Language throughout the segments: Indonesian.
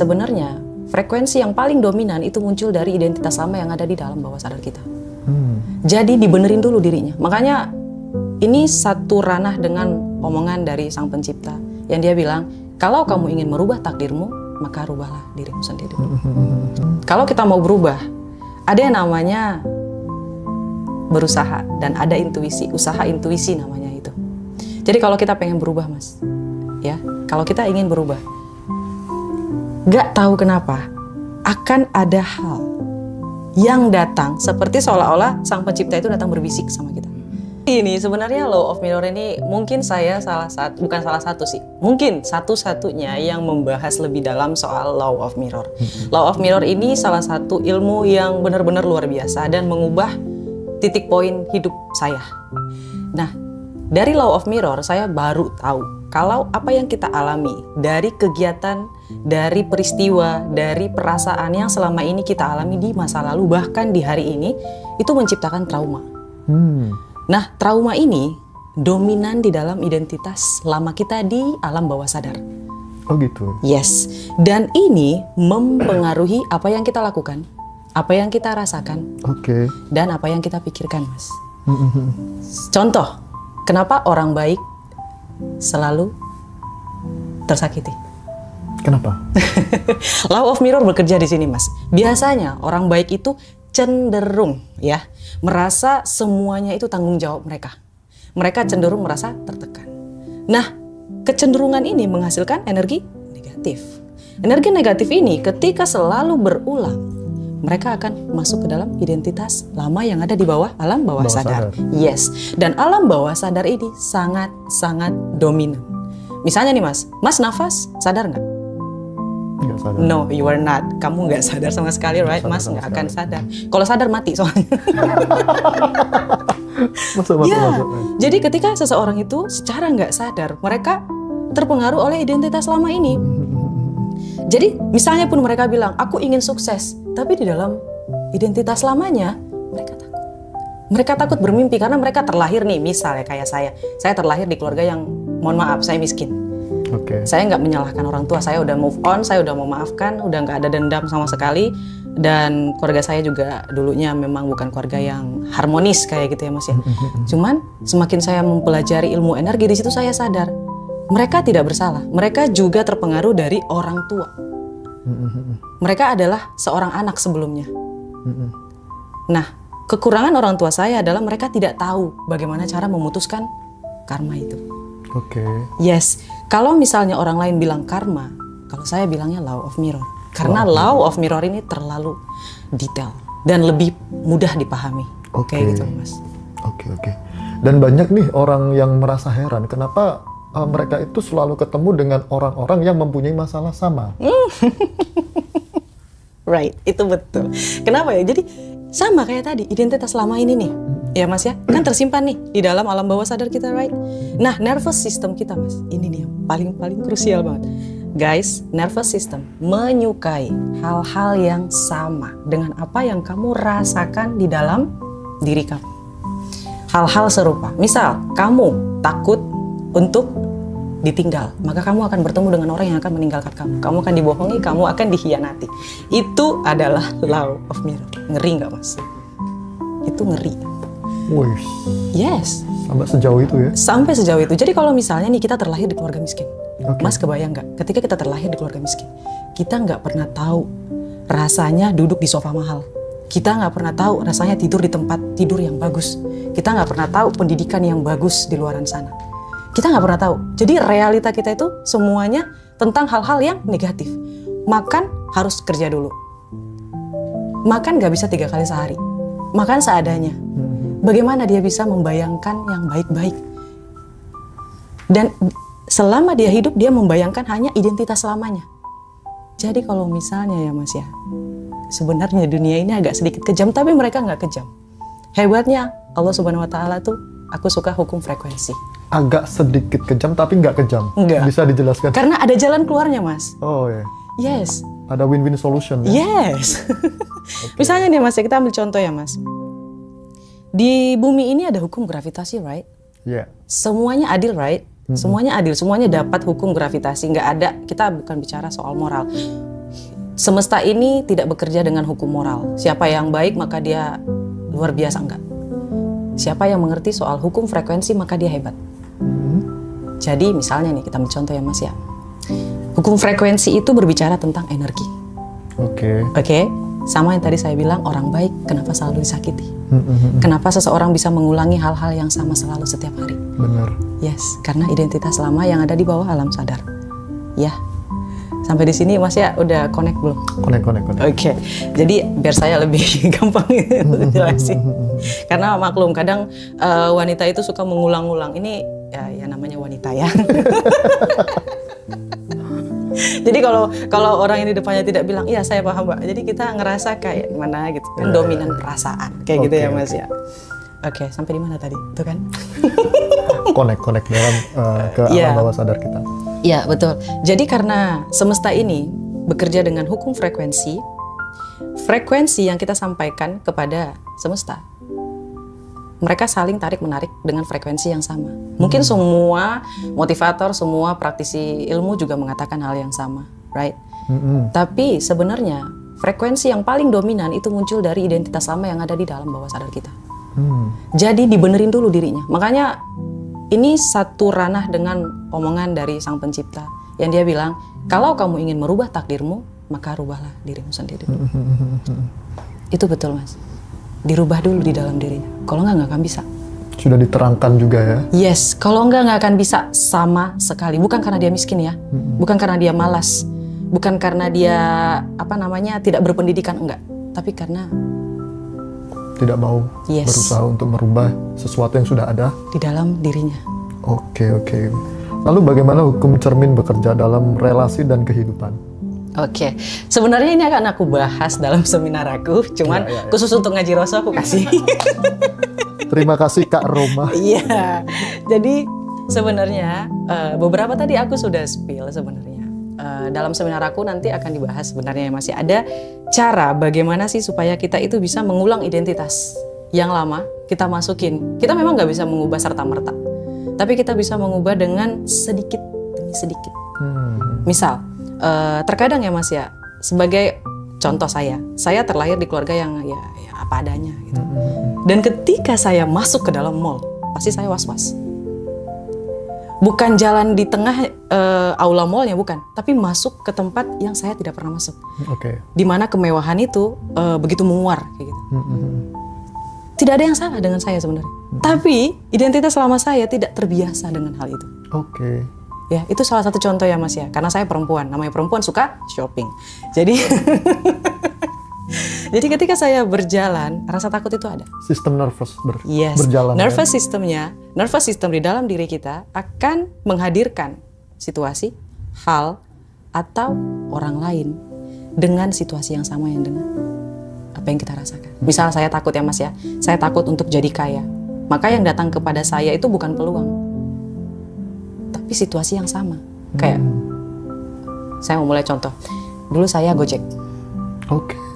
sebenarnya frekuensi yang paling dominan itu muncul dari identitas lama yang ada di dalam bawah sadar kita. Jadi dibenerin dulu dirinya. Makanya ini satu ranah dengan omongan dari Sang Pencipta yang dia bilang, kalau kamu ingin merubah takdirmu, maka rubahlah dirimu sendiri. Kalau kita mau berubah, ada yang namanya berusaha dan ada intuisi, usaha intuisi namanya itu. Jadi kalau kita pengen berubah, Mas, ya, kalau kita ingin berubah, gak tahu kenapa akan ada hal yang datang seperti seolah-olah Sang Pencipta itu datang berbisik sama kita. Ini sebenarnya Law of Mirror ini mungkin saya bukan salah satu sih, mungkin satu-satunya yang membahas lebih dalam soal Law of Mirror. Law of Mirror ini salah satu ilmu yang benar-benar luar biasa dan mengubah titik poin hidup saya. Nah, dari Law of Mirror saya baru tahu kalau apa yang kita alami dari kegiatan, dari peristiwa, dari perasaan yang selama ini kita alami di masa lalu, bahkan di hari ini, itu menciptakan trauma. Nah, trauma ini dominan di dalam identitas lama kita di alam bawah sadar. Oh gitu? Yes. Dan ini mempengaruhi apa yang kita lakukan, apa yang kita rasakan, dan apa yang kita pikirkan, Mas. Contoh, kenapa orang baik selalu tersakiti? Kenapa? Law of Mirror bekerja di sini, Mas. Biasanya orang baik itu cenderung ya merasa semuanya itu tanggung jawab mereka. Mereka cenderung merasa tertekan. Nah, kecenderungan ini menghasilkan energi negatif. Energi negatif ini ketika selalu berulang, mereka akan masuk ke dalam identitas lama yang ada di bawah alam bawah sadar. Yes, dan alam bawah sadar ini sangat dominan. Misalnya nih Mas nafas, sadar nggak? Nggak sadar. No, you are not. Kamu nggak sadar sama sekali, right? Mas nggak akan sadar. Kalau sadar mati soalnya. Masuk. Jadi ketika seseorang itu secara nggak sadar, mereka terpengaruh oleh identitas lama ini. Jadi misalnya pun mereka bilang, aku ingin sukses, tapi di dalam identitas lamanya mereka takut. Mereka takut bermimpi karena mereka terlahir nih, misalnya kayak saya terlahir di keluarga yang, mohon maaf, saya miskin. Saya nggak menyalahkan orang tua, saya udah move on, saya udah memaafkan, udah nggak ada dendam sama sekali. Dan keluarga saya juga dulunya memang bukan keluarga yang harmonis kayak gitu ya Mas ya. Cuman semakin saya mempelajari ilmu energi, di situ saya sadar mereka tidak bersalah. Mereka juga terpengaruh dari orang tua. Mereka adalah seorang anak sebelumnya. Nah, kekurangan orang tua saya adalah mereka tidak tahu bagaimana cara memutuskan karma itu. Yes, kalau misalnya orang lain bilang karma, kalau saya bilangnya Law of Mirror. Karena Law of Mirror ini terlalu detail dan lebih mudah dipahami. Kayak gitu Mas. Dan banyak nih orang yang merasa heran kenapa mereka itu selalu ketemu dengan orang-orang yang mempunyai masalah sama. Right, itu betul. Kenapa ya? Jadi sama kayak tadi, identitas lama ini nih, ya Mas ya, kan tersimpan nih di dalam alam bawah sadar kita, right? Nah, nervous system kita Mas, ini nih yang paling krusial banget. Guys, nervous system menyukai hal-hal yang sama dengan apa yang kamu rasakan di dalam diri kamu. Hal-hal serupa, misal kamu takut untuk ditinggal, maka kamu akan bertemu dengan orang yang akan meninggalkan kamu. Kamu akan dibohongi, kamu akan dikhianati. Itu adalah Law of Mirror. Ngeri nggak Mas? Itu ngeri. Wih. Yes. Sampai sejauh itu ya? Sampai sejauh itu. Jadi kalau misalnya nih kita terlahir di keluarga miskin, Mas kebayang nggak? Ketika kita terlahir di keluarga miskin, kita nggak pernah tahu rasanya duduk di sofa mahal. Kita nggak pernah tahu rasanya tidur di tempat tidur yang bagus. Kita nggak pernah tahu pendidikan yang bagus di luaran sana. Kita nggak pernah tahu. Jadi realita kita itu semuanya tentang hal-hal yang negatif. Makan harus kerja dulu. Makan nggak bisa 3 kali sehari. Makan seadanya. Bagaimana dia bisa membayangkan yang baik-baik? Dan selama dia hidup, dia membayangkan hanya identitas lamanya. Jadi kalau misalnya ya Mas ya, sebenarnya dunia ini agak sedikit kejam, tapi mereka nggak kejam. Hebatnya Allah Subhanahu Wa Taala tuh, aku suka hukum frekuensi. Agak sedikit kejam, tapi nggak kejam. Enggak. Bisa dijelaskan? Karena ada jalan keluarnya Mas. Oh ya. Yes. Ada win-win solution ya? Yes. Misalnya nih Mas, ya, kita ambil contoh ya Mas. Di bumi ini ada hukum gravitasi, right? Yeah. Semuanya adil, right? Semuanya adil, semuanya dapat hukum gravitasi. Nggak ada, kita bukan bicara soal moral. semesta ini tidak bekerja dengan hukum moral. Siapa yang baik maka dia luar biasa, enggak. Siapa yang mengerti soal hukum frekuensi maka dia hebat. Jadi misalnya nih, kita ambil contoh ya Mas ya. Hukum frekuensi itu berbicara tentang energi. Oke. Sama yang tadi saya bilang, orang baik kenapa selalu disakiti? Kenapa seseorang bisa mengulangi hal-hal yang sama selalu setiap hari? Benar. Yes, karena identitas lama yang ada di bawah alam sadar. Ya, sampai di sini Mas ya udah connect belum? Connect. Oke, jadi biar saya lebih gampang jelasin. Karena maklum kadang wanita itu suka mengulang-ulang. Ini ya namanya wanita ya. Jadi kalau orang ini depannya tidak bilang, iya saya paham Mbak. Jadi kita ngerasa kayak mana gitu kan, dominan perasaan kayak gitu ya Mas ya. Oke, sampai di mana tadi? Itu kan? Connect dalam ke alam bawah sadar kita. Iya betul. Jadi karena semesta ini bekerja dengan hukum frekuensi yang kita sampaikan kepada semesta, mereka saling tarik-menarik dengan frekuensi yang sama. Mungkin semua motivator, semua praktisi ilmu juga mengatakan hal yang sama, right? Tapi sebenarnya frekuensi yang paling dominan itu muncul dari identitas lama yang ada di dalam bawah sadar kita. Jadi dibenerin dulu dirinya. Makanya ini satu ranah dengan omongan dari Sang Pencipta yang dia bilang, kalau kamu ingin merubah takdirmu, maka rubahlah dirimu sendiri. Itu betul Mas. Dirubah dulu di dalam dirinya. Kalau nggak akan bisa. Sudah diterangkan juga ya? Yes, kalau nggak akan bisa sama sekali. Bukan karena dia miskin ya, bukan karena dia malas, bukan karena dia tidak berpendidikan, enggak. Tapi karena tidak mau berusaha untuk merubah sesuatu yang sudah ada di dalam dirinya. Oke. Lalu bagaimana hukum cermin bekerja dalam relasi dan kehidupan? Oke, sebenarnya ini akan aku bahas dalam seminar aku, cuman khusus untuk ngaji Roso aku kasih. Terima kasih Kak Roma. Iya, jadi sebenarnya beberapa tadi aku sudah spill sebenarnya. Dalam seminar aku nanti akan dibahas sebenarnya masih ada cara bagaimana sih supaya kita itu bisa mengulang identitas yang lama kita masukin. Kita memang nggak bisa mengubah serta-merta, tapi kita bisa mengubah dengan sedikit demi sedikit. Misal, terkadang ya Mas ya, sebagai contoh saya terlahir di keluarga yang ya apa adanya gitu. Dan ketika saya masuk ke dalam mall, pasti saya was-was. Bukan jalan di tengah aula mallnya, bukan, tapi masuk ke tempat yang saya tidak pernah masuk. Di mana kemewahan itu begitu menguar kayak gitu. Tidak ada yang salah dengan saya sebenarnya. Tapi identitas selama saya tidak terbiasa dengan hal itu. Ya, itu salah satu contoh ya Mas ya. Karena saya perempuan, namanya perempuan suka shopping. Jadi jadi ketika saya berjalan, rasa takut itu ada. Sistem nervous berjalan. Nervous system di dalam diri kita akan menghadirkan situasi, hal, atau orang lain dengan situasi yang sama yang dengan apa yang kita rasakan. Misal saya takut ya Mas ya, saya takut untuk jadi kaya. Maka yang datang kepada saya itu bukan peluang, tapi situasi yang sama. Kayak saya mau mulai contoh. Dulu saya Gojek.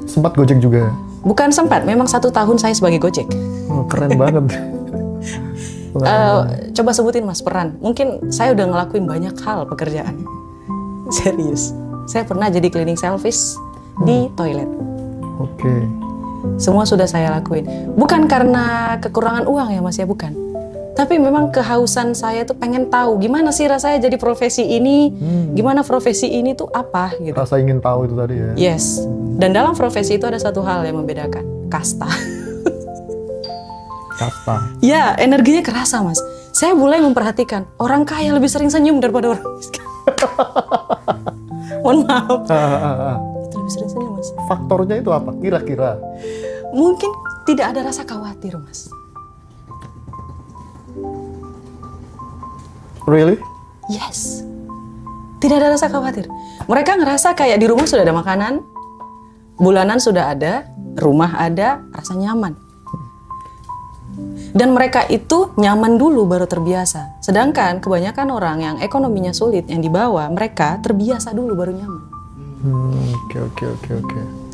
Sempat Gojek juga? Bukan sempat, memang 1 tahun saya sebagai Gojek. Keren banget. Coba sebutin Mas peran. Mungkin saya udah ngelakuin banyak hal pekerjaan. Serius. Saya pernah jadi cleaning service di toilet. Semua sudah saya lakuin. Bukan karena kekurangan uang ya Mas ya, bukan. Tapi memang kehausan saya tuh pengen tahu gimana sih rasanya jadi profesi ini, gimana profesi ini tuh apa gitu. Rasa ingin tahu itu tadi ya. Yes. Dan dalam profesi itu ada satu hal yang membedakan, kasta. Ya, energinya kerasa Mas. Saya mulai memperhatikan orang kaya lebih sering senyum daripada orang miskin. Mohon maaf. Itu lebih sering senyum Mas. Faktornya itu apa kira-kira? Mungkin tidak ada rasa khawatir Mas. Really? Yes. Tidak ada rasa khawatir. Mereka ngerasa kayak di rumah sudah ada makanan, bulanan sudah ada, rumah ada, rasa nyaman. Dan mereka itu nyaman dulu baru terbiasa. Sedangkan kebanyakan orang yang ekonominya sulit, yang di bawah, mereka terbiasa dulu baru nyaman. Oke.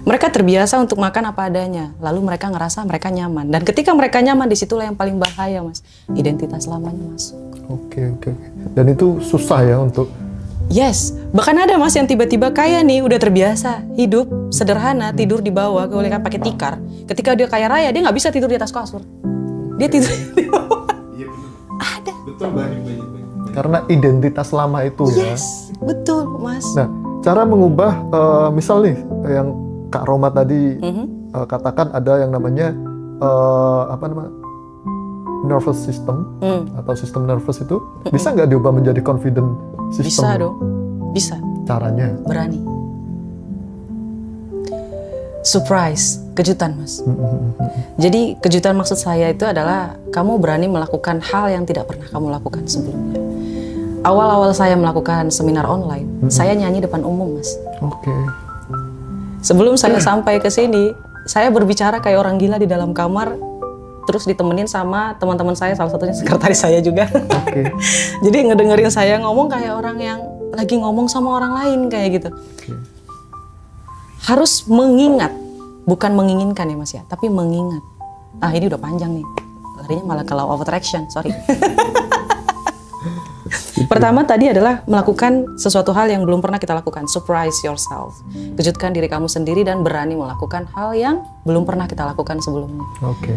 Mereka terbiasa untuk makan apa adanya, lalu mereka ngerasa mereka nyaman. Dan ketika mereka nyaman, disitulah yang paling bahaya Mas. Identitas lamanya masuk. Oke. Dan itu susah ya untuk Yes, bahkan ada mas yang tiba-tiba kaya nih, udah terbiasa hidup sederhana, tidur di bawah, boleh kan pakai tikar. Ketika dia kaya raya, dia nggak bisa tidur di atas kasur. Dia tidur di bawah. Iya benar. Ada. Betul banyak. Karena identitas lama itu ya. Yes, betul mas. Nah, cara mengubah, misal nih yang Kak Roma tadi katakan ada yang namanya nervous system atau sistem nervous itu bisa nggak diubah menjadi confident system? Bisa dong, bisa. Caranya? Berani. Surprise, kejutan mas. Jadi kejutan maksud saya itu adalah kamu berani melakukan hal yang tidak pernah kamu lakukan sebelumnya. Awal-awal saya melakukan seminar online, saya nyanyi depan umum mas. Oke. Sebelum saya sampai ke sini, saya berbicara kayak orang gila di dalam kamar, terus ditemenin sama teman-teman saya, salah satunya sekretaris saya juga. Oke. Jadi ngedengerin saya ngomong kayak orang yang lagi ngomong sama orang lain kayak gitu. Harus mengingat, bukan menginginkan ya mas ya, tapi mengingat. Ah ini udah panjang nih, larinya malah ke law of attraction, sorry. Pertama tadi adalah melakukan sesuatu hal yang belum pernah kita lakukan, surprise yourself. Kejutkan diri kamu sendiri dan berani melakukan hal yang belum pernah kita lakukan sebelumnya. Oke.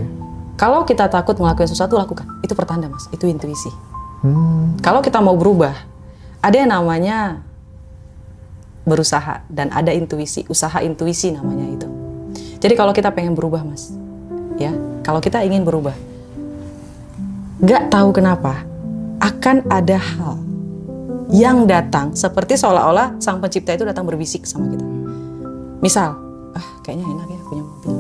Kalau kita takut melakukan sesuatu, lakukan. Itu pertanda mas, itu intuisi. Kalau kita mau berubah, ada yang namanya berusaha dan ada intuisi, usaha intuisi namanya itu. Jadi kalau kita pengen berubah mas, ya, kalau kita ingin berubah, gak tahu kenapa akan ada hal yang datang seperti seolah-olah sang pencipta itu datang berbisik sama kita. Misal, kayaknya enak ya punya mobil.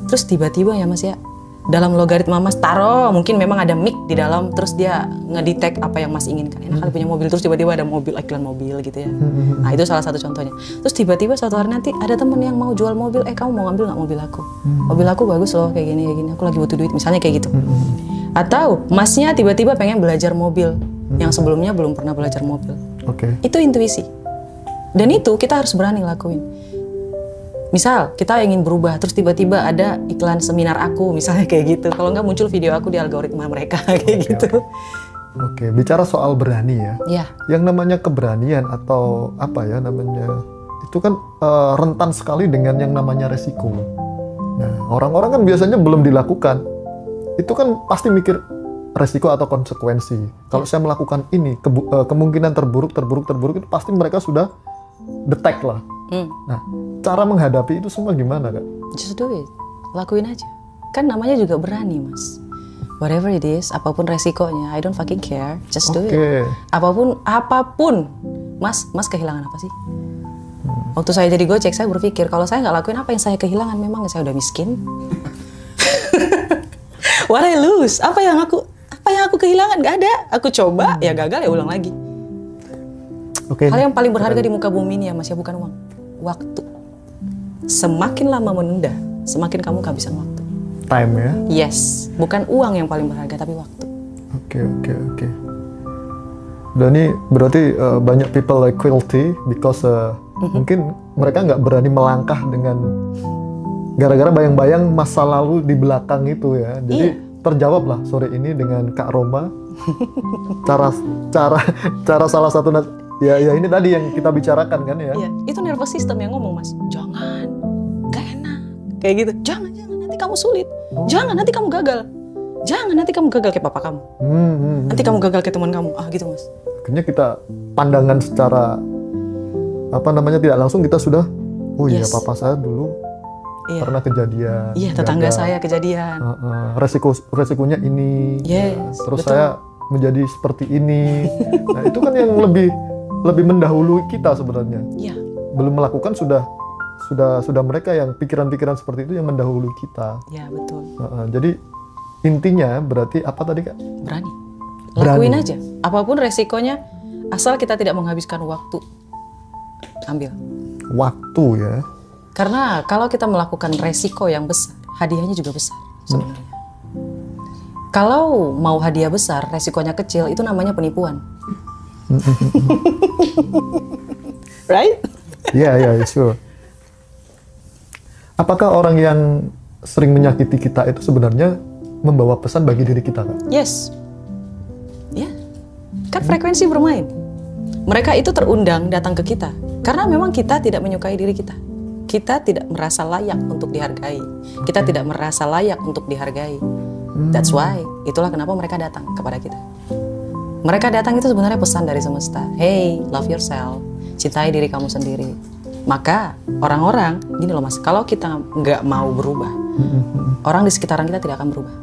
Terus tiba-tiba ya mas ya, dalam logaritma mas taruh mungkin memang ada mic di dalam, terus dia ngedetect apa yang mas inginkan. Enak kali punya mobil, terus tiba-tiba ada mobil, iklan mobil gitu ya. Nah itu salah satu contohnya. Terus tiba-tiba suatu hari nanti ada temen yang mau jual mobil, kamu mau ngambil nggak mobil aku? Mobil aku bagus loh kayak gini, aku lagi butuh duit, misalnya kayak gitu. Atau masnya tiba-tiba pengen belajar mobil, yang sebelumnya belum pernah belajar mobil. Oke. Itu intuisi. Dan itu kita harus berani lakuin. Misal kita ingin berubah, terus tiba-tiba ada iklan seminar aku, misalnya kayak gitu. Kalau nggak muncul video aku di algoritma mereka kayak gitu. Oke, bicara soal berani ya. Ya. Yang namanya keberanian atau apa ya namanya, itu kan rentan sekali dengan yang namanya resiko. Nah, orang-orang kan biasanya belum dilakukan. Itu kan pasti mikir resiko atau konsekuensi. Kalau saya melakukan ini, kemungkinan terburuk itu pasti mereka sudah detect lah. Nah, cara menghadapi itu semua gimana Kak? Just do it, lakuin aja. Kan namanya juga berani mas. Whatever it is, apapun resikonya, I don't fucking care, just do it. Apapun, mas kehilangan apa sih? Waktu saya jadi Gojek, saya berpikir kalau saya nggak lakuin apa yang saya kehilangan, memang saya udah miskin. What I lose? Apa yang aku kehilangan? Gak ada. Aku coba, ya gagal ya ulang lagi. Hal yang paling berharga di muka bumi ini ya mas ya, bukan uang, waktu. Semakin lama menunda, semakin kamu kehabisan waktu. Time ya? Yes, bukan uang yang paling berharga, tapi waktu. Oke. Dan ini berarti banyak people like guilty because mungkin mereka nggak berani melangkah dengan gara-gara bayang-bayang masa lalu di belakang itu ya. Jadi terjawab lah sore ini dengan Kak Roma. cara salah satu ya ini tadi yang kita bicarakan kan ya. Iya, itu nervous system yang ngomong mas. Jangan, gak enak. Kayak gitu. Jangan nanti kamu sulit. Jangan nanti kamu gagal. Jangan nanti kamu gagal kayak papa kamu. Nanti kamu gagal kayak teman kamu. Gitu mas. Akhirnya kita pandangan secara tidak langsung kita sudah iya papa saya dulu pernah kejadian. Iya, tetangga saya kejadian. Resikonya ini. Yes, terus betul. saya menjadi seperti ini. Nah, itu kan yang lebih mendahului kita sebenarnya. Iya. Belum melakukan sudah mereka yang pikiran-pikiran seperti itu yang mendahului kita. Iya, betul. Jadi intinya berarti apa tadi Kak? Berani. Lakuin aja. Apapun resikonya, asal kita tidak menghabiskan waktu. Ambil. Waktu ya. Karena kalau kita melakukan resiko yang besar, hadiahnya juga besar sebenarnya. Kalau mau hadiah besar, resikonya kecil, itu namanya penipuan. Right? Iya, sure. Apakah orang yang sering menyakiti kita itu sebenarnya membawa pesan bagi diri kita, Kak? Yes. Ya. Kan frekuensi bermain. Mereka itu terundang datang ke kita karena memang kita tidak menyukai diri kita. Kita tidak merasa layak untuk dihargai. Kita tidak merasa layak untuk dihargai. That's why, itulah kenapa mereka datang kepada kita. Mereka datang itu sebenarnya pesan dari semesta. Hey, love yourself. Cintai diri kamu sendiri. Maka orang-orang, gini loh mas, kalau kita nggak mau berubah, orang di sekitaran kita tidak akan berubah.